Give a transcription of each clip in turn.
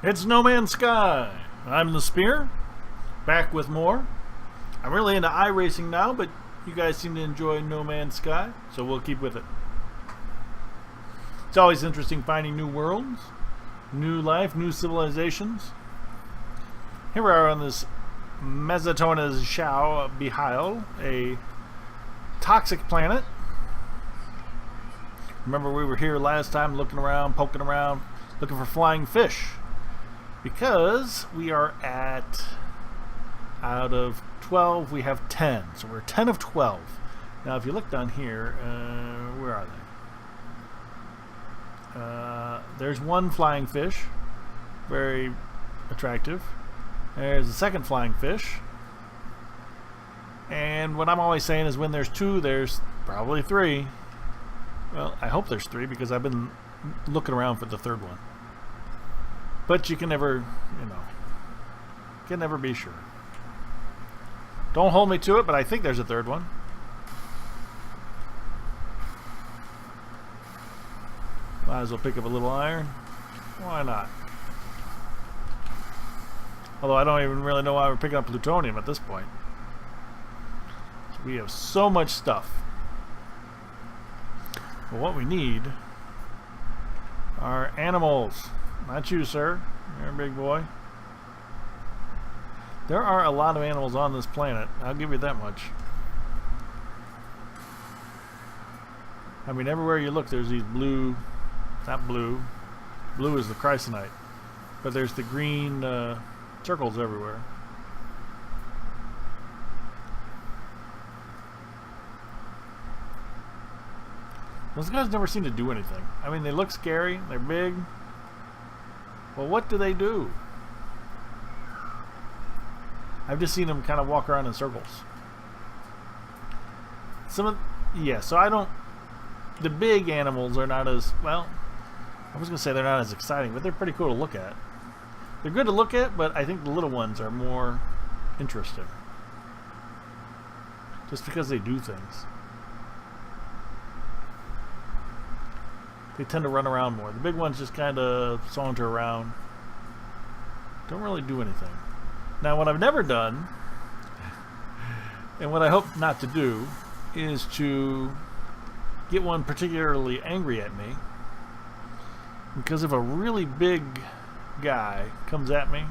It's No Man's Sky. I'm the Spear, back with more. I'm really into iRacing now, but you guys seem to enjoy No Man's Sky, so we'll keep with it. It's always interesting finding new worlds, new life, new civilizations. Here we are on this Mesotona's Shao Bihal, a toxic planet. Remember we were here last time looking around, poking around, looking for flying fish. Because we are at, out of 12, we have 10. So we're 10 of 12. Now if you look down here, where are they? There's one flying fish. Very attractive. There's a second flying fish. And what I'm always saying is when there's two, there's probably three. Well, I hope there's three because I've been looking around for the third one. But you can never, can never be sure. Don't hold me to it, but I think there's a third one. Might as well pick up a little iron. Why not? Although I don't even really know why we're picking up plutonium at this point. We have so much stuff. But what we need are animals. Not you, sir. You're a big boy. There are a lot of animals on this planet. I'll give you that much. I mean, everywhere you look, there's these blue... Not blue. Blue is the chrysonite. But there's the green circles everywhere. Those guys never seem to do anything. I mean, they look scary. They're big. Well, what do they do? I've just seen them kind of walk around in circles. So I don't... The big animals are not as... Well, I was going to say they're not as exciting, but they're pretty cool to look at. They're good to look at, but I think the little ones are more interesting. Just because they do things. They tend to run around more. The big ones just kind of saunter around. Don't really do anything. Now what I've never done, and what I hope not to do, is to get one particularly angry at me. Because if a really big guy comes at me,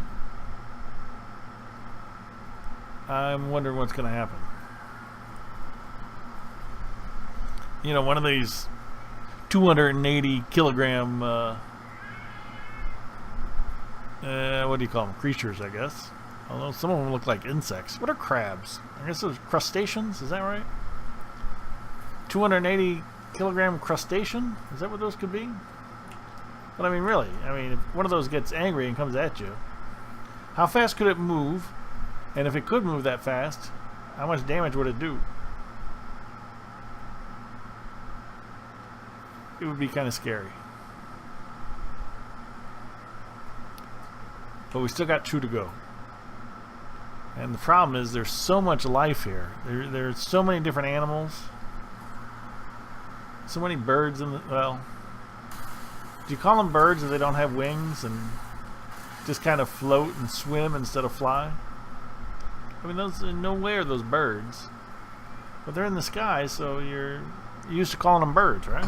I'm wondering what's going to happen. You know, one of these 280 kilogram what do you call them? Creatures, I guess. Although some of them look like insects. What are crabs? I guess those crustaceans, is that right? 280 kilogram crustacean? Is that what those could be? But I mean, really, if one of those gets angry and comes at you, how fast could it move? And if it could move that fast, how much damage would it do? It would be kind of scary. But we still got 2 to go. And the problem is there's so much life here. There's so many different animals. So many birds in the... Well, do you call them birds if they don't have wings and just kind of float and swim instead of fly? I mean, those, in no way are those birds. But they're in the sky, so you're used to calling them birds, right?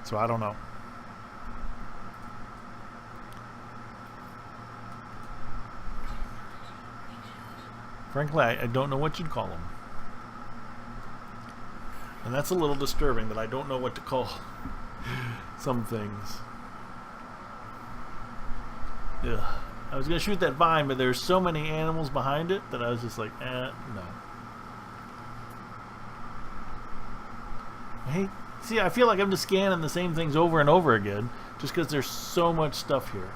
So I don't know. Frankly, I don't know what you'd call them. And that's a little disturbing that I don't know what to call some things. Ugh. I was going to shoot that vine, but there's so many animals behind it that I was just like, no. See, I feel like I'm just scanning the same things over and over again just because there's so much stuff here.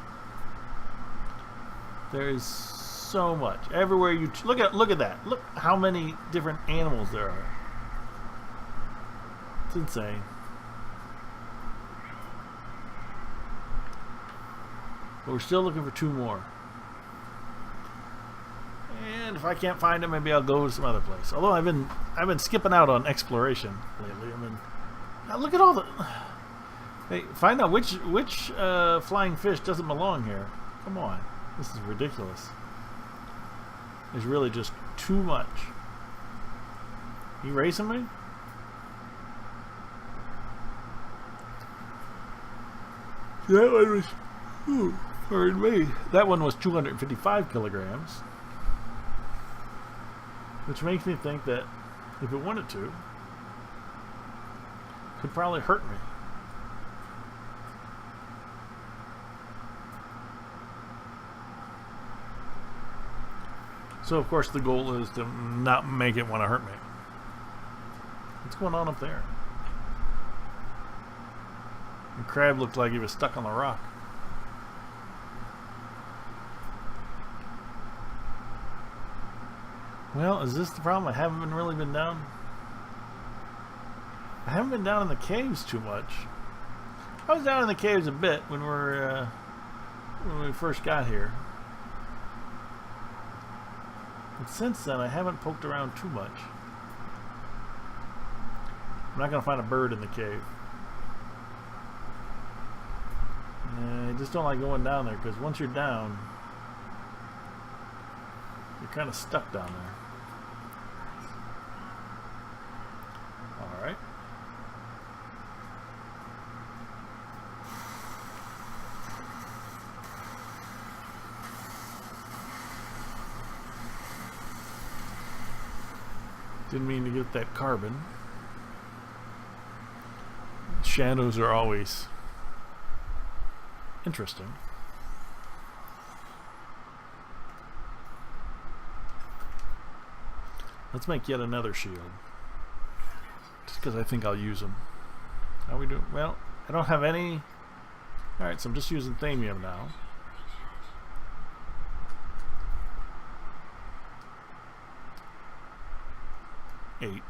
There is so much. Everywhere you look at that. Look how many different animals there are. It's insane. But we're still looking for 2 more. And if I can't find them, maybe I'll go to some other place. Although I've been skipping out on exploration lately. Now look at all the... Hey, find out which flying fish doesn't belong here. Come on, this is ridiculous. It's really just too much. You racing me? That one was, pardon me. That one was 255 kilograms, which makes me think that if it wanted to, it could probably hurt me. So of course the goal is to not make it want to hurt me. What's going on up there? The crab looked like he was stuck on the rock. Well, is this the problem? I haven't really been down. I haven't been down in the caves too much. I was down in the caves a bit when we first got here. But since then, I haven't poked around too much. I'm not going to find a bird in the cave. I just don't like going down there because once you're down, you're kind of stuck down there. Alright. Didn't mean to get that carbon. Shadows are always interesting. Let's make yet another shield. Just because I think I'll use them. How we doing? Well, I don't have any. Alright, so I'm just using thamium now. Eight.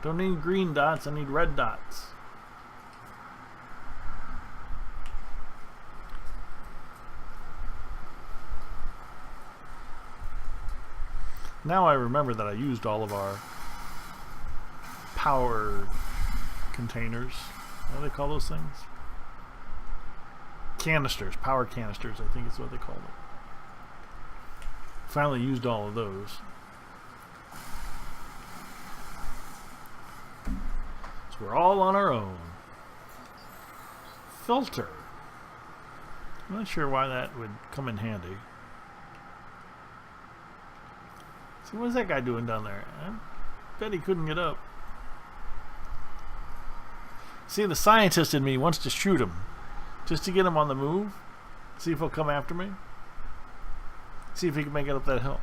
Don't need green dots, I need red dots. Now I remember that I used all of our power containers. What do they call those things? Canisters, power canisters, I think is what they call them. Finally used all of those. So we're all on our own. Filter. I'm not sure why that would come in handy. See, what's that guy doing down there? I bet he couldn't get up. See, the scientist in me wants to shoot him. Just to get him on the move. See if he'll come after me. See if he can make it up that hill.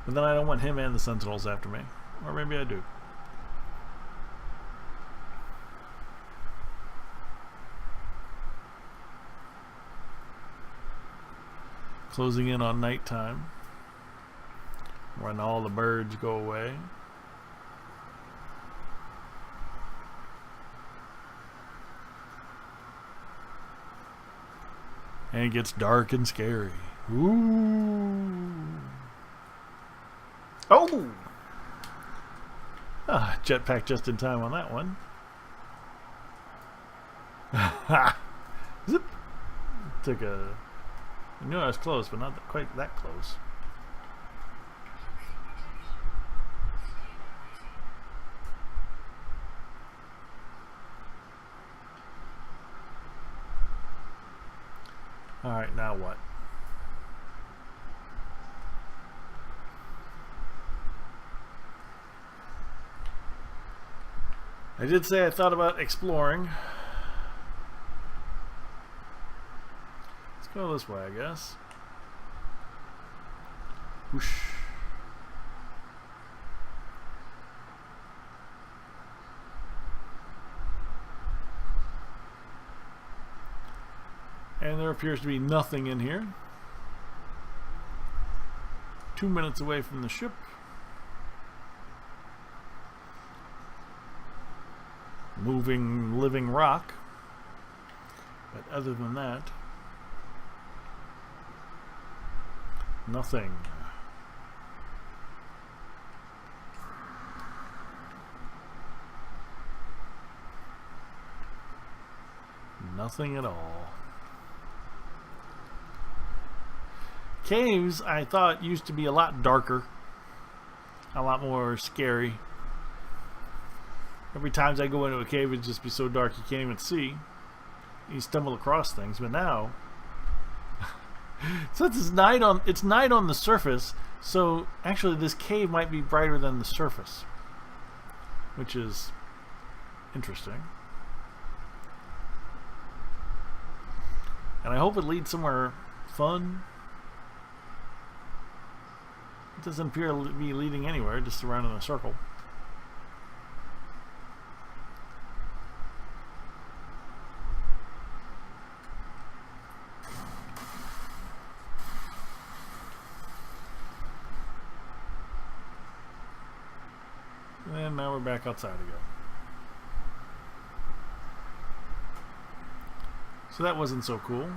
But then I don't want him and the sentinels after me. Or maybe I do. Closing in on nighttime. When all the birds go away. And it gets dark and scary. Ooh. Oh! Ah, jetpack just in time on that one. Zip! Took a... I knew I was close, but not quite that close. Alright, now what? I did say I thought about exploring. Let's go this way, I guess. Whoosh. And there appears to be nothing in here. 2 minutes away from the ship. Moving, living rock. But other than that, nothing. Nothing at all. Caves, I thought, used to be a lot darker, a lot more scary. Every time I go into a cave, it'd just be so dark you can't even see. You stumble across things, but now, since it's night on the surface, so actually this cave might be brighter than the surface, which is interesting. And I hope it leads somewhere fun. It doesn't appear to be leading anywhere, just around in a circle. And now we're back outside again. So that wasn't so cool.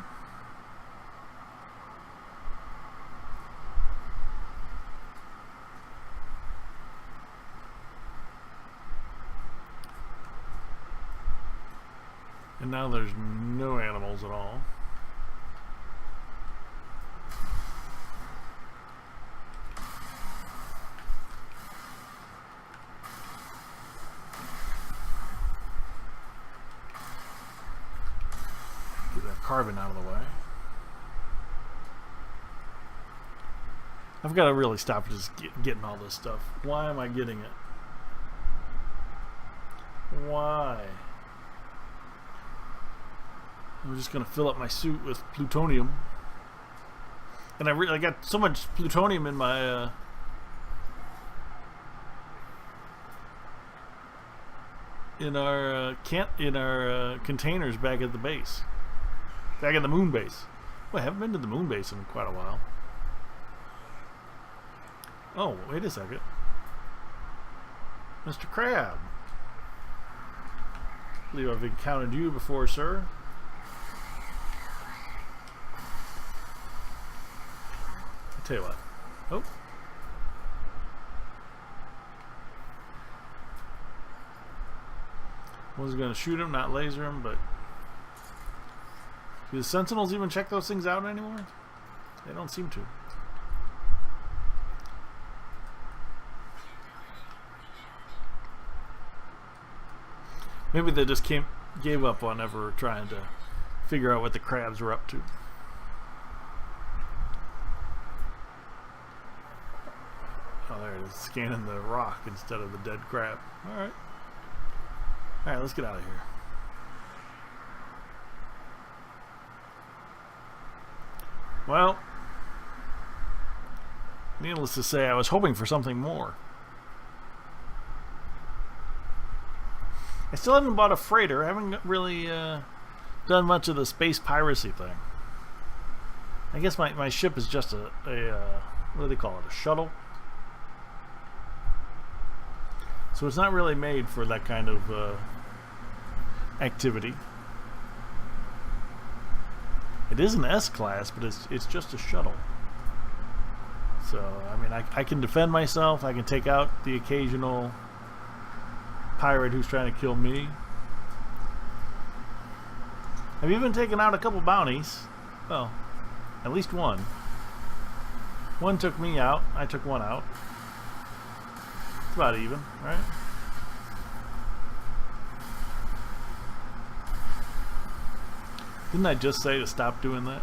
And now there's no animals at all. Get that carbon out of the way. I've got to really stop just getting all this stuff. Why am I getting it? Why? I'm just going to fill up my suit with plutonium. And I got so much plutonium in my in our containers back at the base. Back at the moon base. Well, I haven't been to the moon base in quite a while. Oh, wait a second. Mr. Crab. I believe I've encountered you before, sir. I'll tell you what. Oh. Wasn't going to shoot him, not laser him, but... Do the Sentinels even check those things out anymore? They don't seem to. Maybe they just gave up on ever trying to figure out what the crabs were up to. Oh, there it is, scanning the rock instead of the dead crab. Alright. Alright, let's get out of here. Well, needless to say, I was hoping for something more. I still haven't bought a freighter. I haven't really done much of the space piracy thing. I guess my ship is just a what do they call it? A shuttle? So it's not really made for that kind of activity. It is an S-class, but it's just a shuttle. So, I mean, I can defend myself. I can take out the occasional pirate who's trying to kill me. I've even taken out a couple bounties. Well, at least one. One took me out. I took one out. It's about even, right? Didn't I just say to stop doing that?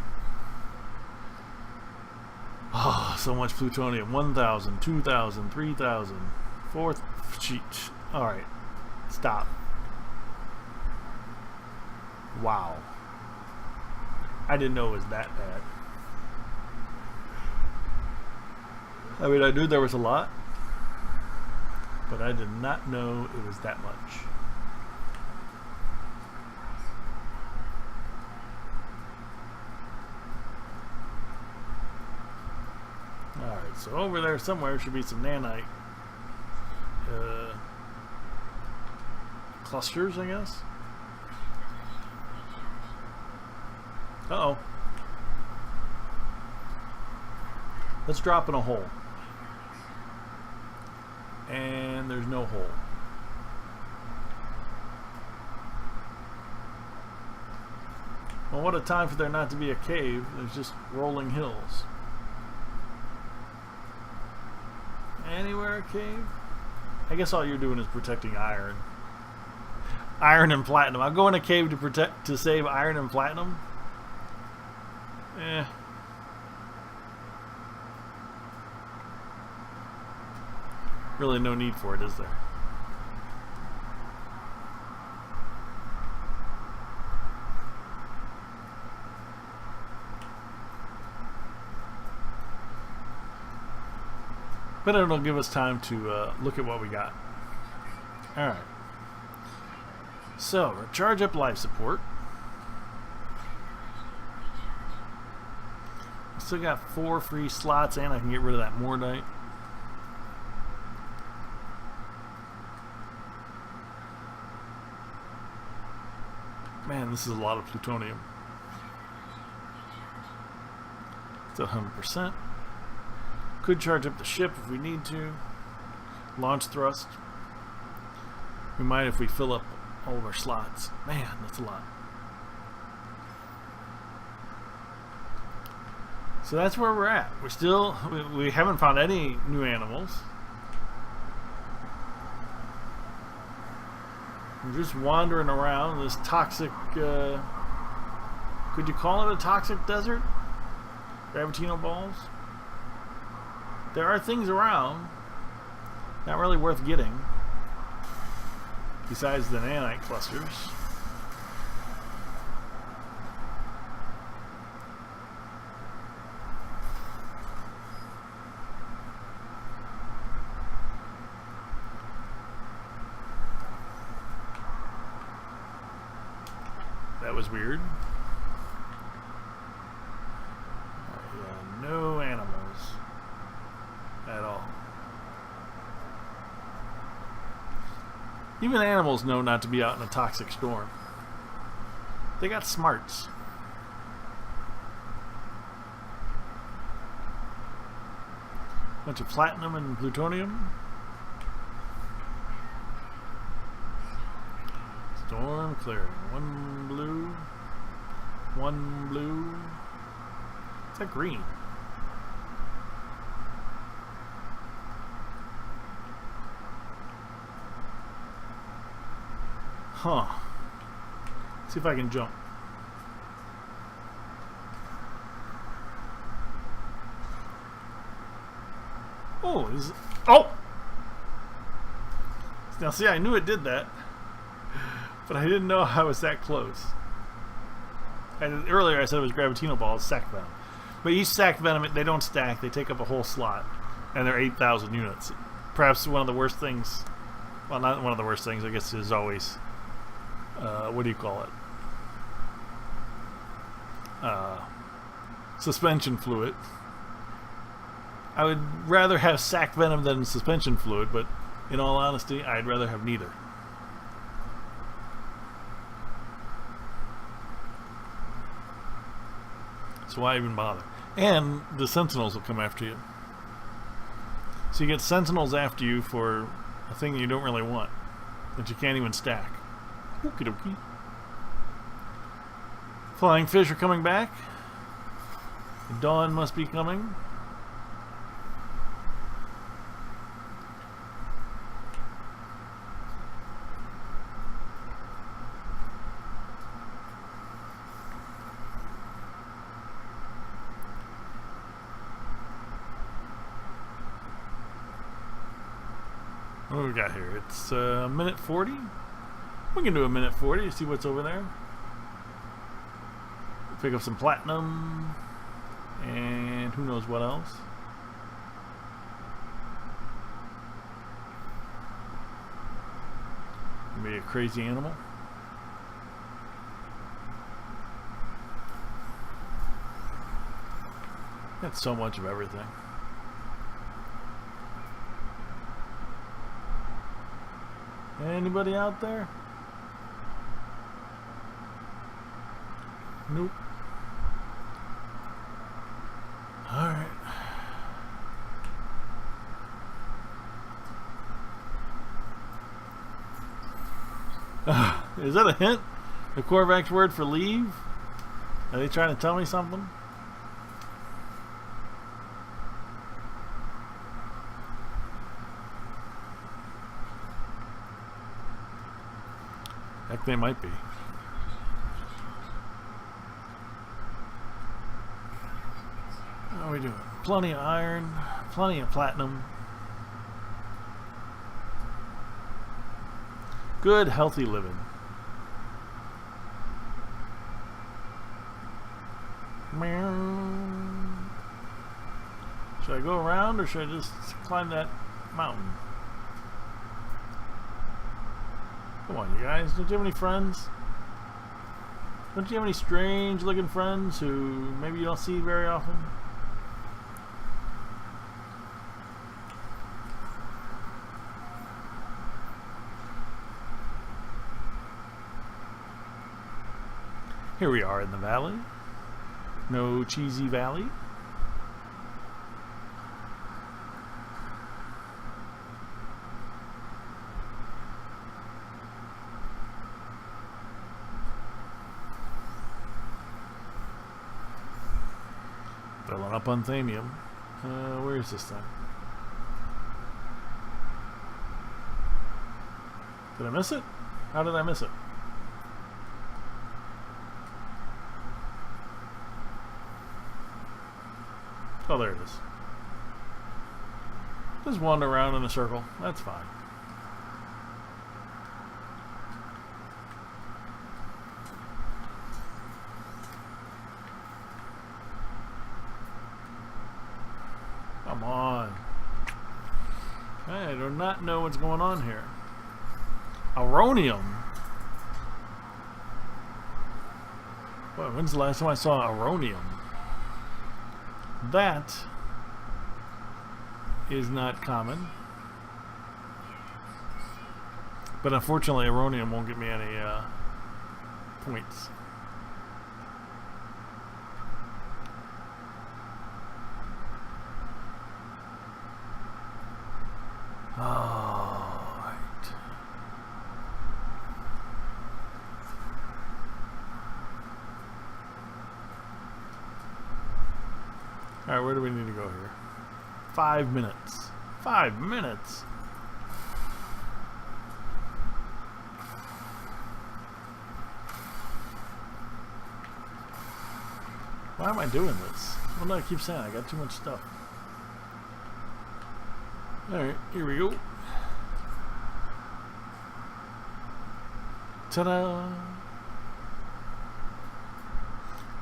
Oh, so much plutonium. 1,000, 2,000, 3,000, 4,000. Alright. Stop. Wow. I didn't know it was that bad. I mean, I knew there was a lot, but I did not know it was that much. Alright, so over there somewhere should be some nanite clusters, I guess. Uh-oh. Let's drop in a hole. And there's no hole. Well, what a time for there not to be a cave. There's just rolling hills. Anywhere a cave? I guess all you're doing is protecting iron. Iron and platinum. I'll go in a cave to save iron and platinum. Eh. Really no need for it, is there? But it'll give us time to look at what we got. Alright. So, charge up life support. Still got 4 free slots, and I can get rid of that Mordite. Man, this is a lot of plutonium. It's 100%. Could charge up the ship if we need to. Launch thrust. We might if we fill up all of our slots. Man, that's a lot. So that's where we're at. We're still, we haven't found any new animals. We're just wandering around this toxic, could you call it a toxic desert? Gravitino balls? There are things around, not really worth getting, besides the nanite clusters. That was weird. No animals at all. Even animals know not to be out in a toxic storm. They got smarts. Bunch of platinum and plutonium. Storm clearing. One blue. One blue. Is that green? Huh. See if I can jump. Oh, this is, oh! Now see, I knew it did that, but I didn't know I was that close. Earlier I said it was Gravitino balls, sac venom. But each sac venom, they don't stack, they take up a whole slot. And they're 8,000 units. Perhaps one of the worst things, well, not one of the worst things, I guess, is always, what do you call it? Suspension fluid. I would rather have sac venom than suspension fluid, but in all honesty, I'd rather have neither. So why even bother? And the sentinels will come after you. So you get sentinels after you for a thing that you don't really want, that you can't even stack. Okie dokie. Flying fish are coming back. The dawn must be coming. What do we got here? It's minute 40. We can do a minute 40 to see what's over there. Pick up some platinum and who knows what else. Maybe a crazy animal. Got so much of everything. Anybody out there? Nope. Alright. Is that a hint? The Corvac's word for leave? Are they trying to tell me something? Heck, they might be. How are we doing? Plenty of iron, plenty of platinum. Good, healthy living. Should I go around or should I just climb that mountain? Come on, you guys. Don't you have any friends? Don't you have any strange looking friends who maybe you don't see very often? Here we are in the valley. No cheesy valley. Filling up on thamium. Where is this thing? Did I miss it? How did I miss it? Oh, there it is. Just wander around in a circle. That's fine. Come on. I do not know what's going on here. Aronium? Boy, when's the last time I saw aronium? That is not common. But unfortunately, aronium won't give me any points. Alright, where do we need to go here? 5 minutes. 5 minutes? Why am I doing this? Well, no, I keep saying I got too much stuff. Alright, here we go. Ta-da!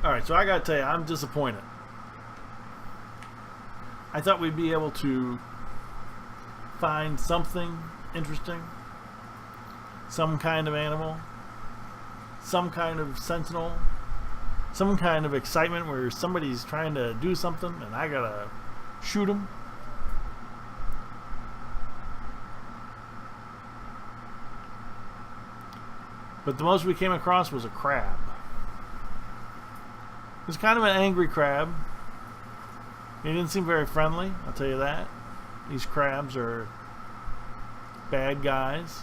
Alright, so I gotta tell you, I'm disappointed. I thought we'd be able to find something interesting, some kind of animal, some kind of sentinel, some kind of excitement where somebody's trying to do something and I gotta shoot them. But the most we came across was a crab. It was kind of an angry crab. He didn't seem very friendly, I'll tell you that. These crabs are bad guys.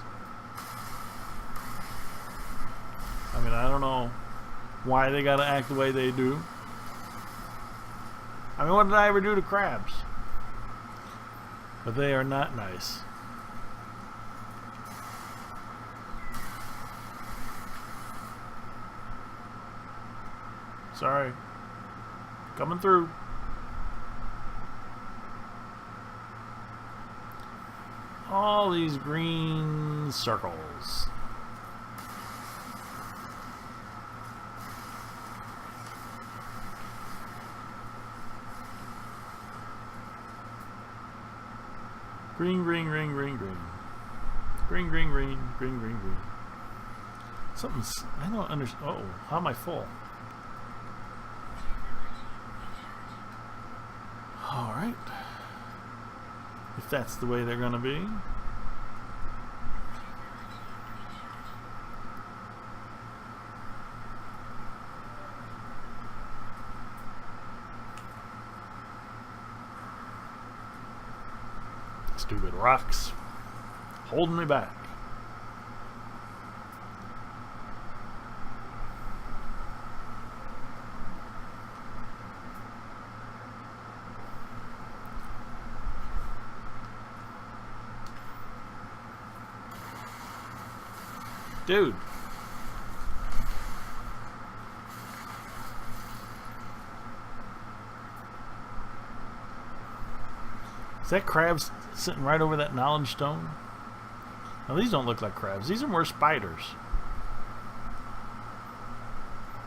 I mean, I don't know why they gotta act the way they do. I mean, what did I ever do to crabs? But they are not nice. Sorry. Coming through. All these green circles. Green, green, green, green, green. Green, green, green, green, green, green. Something's... I don't understand. Oh, how am I full? Alright. If that's the way they're gonna be. Stupid rocks. Holding me back. Dude. Is that crabs sitting right over that knowledge stone? Now these don't look like crabs. These are more spiders.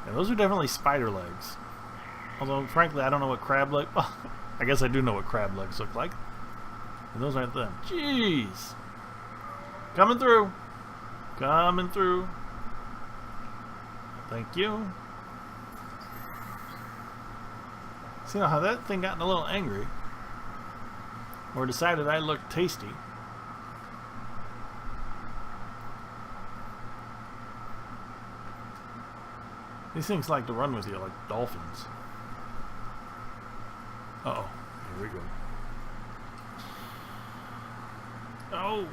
Yeah, those are definitely spider legs. Although, frankly, I don't know what crab legs... Well, I guess I do know what crab legs look like. And those aren't them. Jeez. Coming through. Coming through. Thank you. See now how that thing got a little angry. Or decided I looked tasty. These things like to run with you like dolphins. Uh-oh. Here we go. Oh!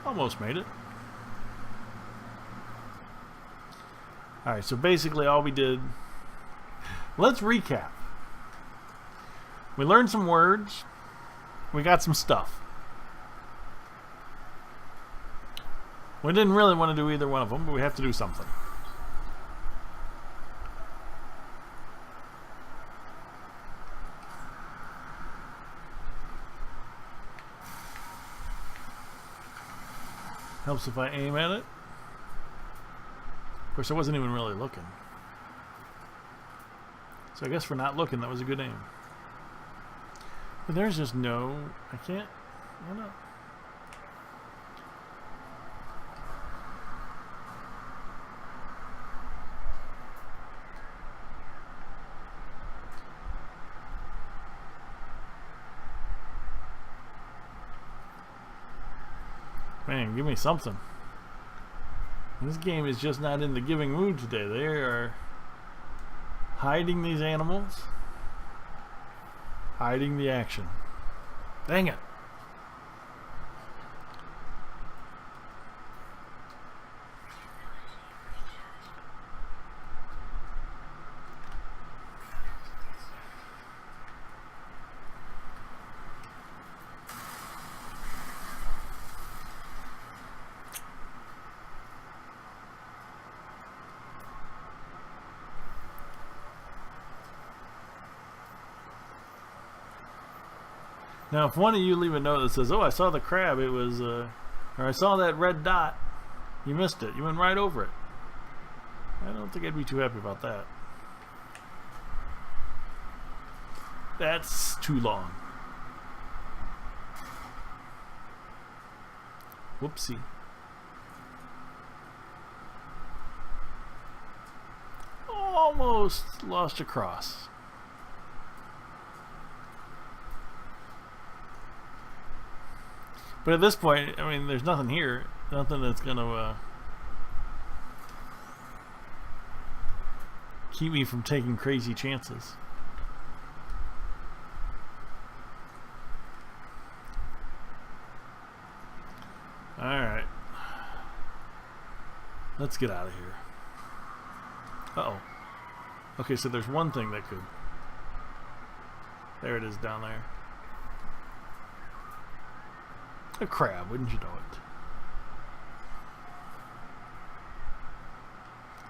Almost made it. Alright, so basically all we did... Let's recap. We learned some words. We got some stuff. We didn't really want to do either one of them, but we have to do something. Helps if I aim at it. Of course, I wasn't even really looking. So I guess for not looking, that was a good aim. But there's just no... I can't... I don't know. Man, give me something. This game is just not in the giving mood today. They are hiding these animals. Hiding the action. Dang it. Now, if one of you leave a note that says, "Oh, I saw the crab, it was, or I saw that red dot," you missed it. You went right over it. I don't think I'd be too happy about that. That's too long. Whoopsie. Almost lost a cross. But at this point, I mean, there's nothing here. Nothing that's going to keep me from taking crazy chances. Alright. Let's get out of here. Uh-oh. Okay, so there's one thing that could... There it is down there. A crab, wouldn't you know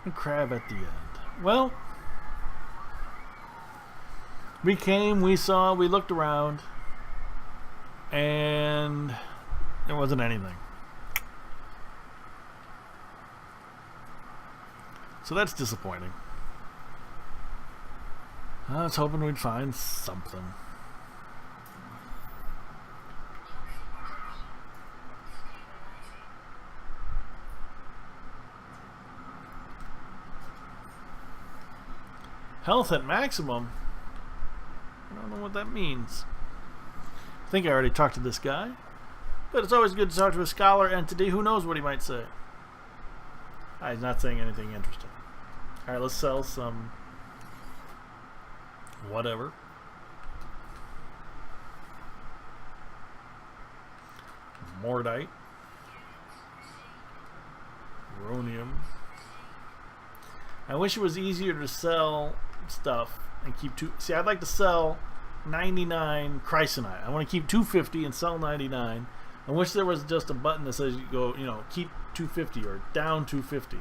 it? A crab at the end. Well, we came, we saw, we looked around, and there wasn't anything. So that's disappointing. I was hoping we'd find something. Health at maximum? I don't know what that means. I think I already talked to this guy. But it's always good to talk to a scholar entity. Who knows what he might say? He's not saying anything interesting. Alright, let's sell some... whatever. Mordite. Rhonium. I wish it was easier to sell stuff and keep two. See, I'd like to sell 99 Chrysonite. I want to keep 250 and sell 99. I wish there was just a button that says you go, you know, keep 250 or down 250.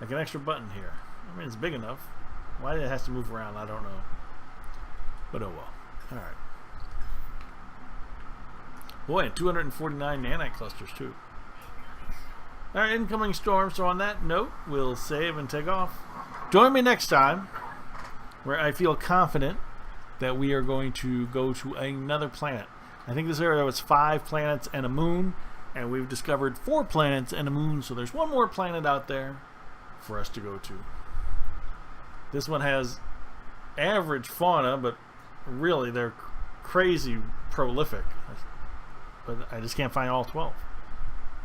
Like an extra button here. I mean, it's big enough. Why it has to move around, I don't know. But oh well. Alright. Boy, and 249 nanite clusters too. Alright, incoming storm. So on that note, we'll save and take off. Join me next time, where I feel confident that we are going to go to another planet. I think this area was 5 planets and a moon, and we've discovered 4 planets and a moon, so there's one more planet out there for us to go to. This one has average fauna, but really they're crazy prolific. But I just can't find all 12.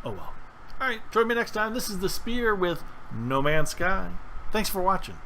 Oh well. Alright, join me next time. This is The Spear with No Man's Sky. Thanks for watching.